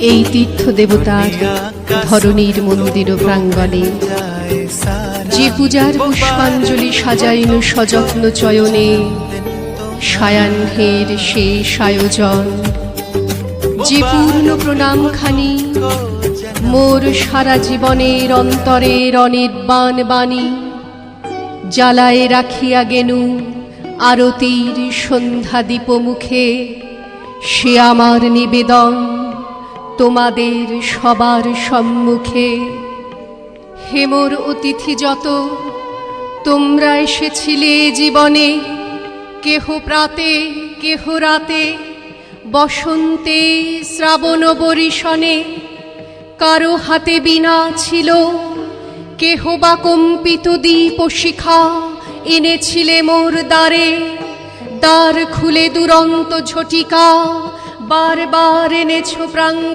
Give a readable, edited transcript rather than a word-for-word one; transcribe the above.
এই তীর্থ দেবতার ধরণীর মন্দির প্রাঙ্গণে যে পূজার পুষ্পাঞ্জলি সাজাইনু সযত্ন চয়নে সায়াহ্নের শেষ আয়োজন, যে পূর্ণ প্রণামখানি মোর সারা জীবনের অন্তরের অনির্বাণ বাণী জ্বালায় রাখিয়া গেনু আরতির সন্ধ্যা দীপমুখে, সে আমার নিবেদন তোমাদের সবার সম্মুখে। হে মোর অতিথি যত, তোমরা এসেছিলে জীবনে, কেহ প্রাতে কেহ রাতে, বসন্তে শ্রাবণ বরিশনে, কারো হাতে বীণা ছিল, কেহ বা কম্পিত দীপ শিখা এনেছিলে মোর দ্বারে। দ্বার খুলে দুরন্ত ঝটিকা বারবার এনেছ প্রাঙ্গণে।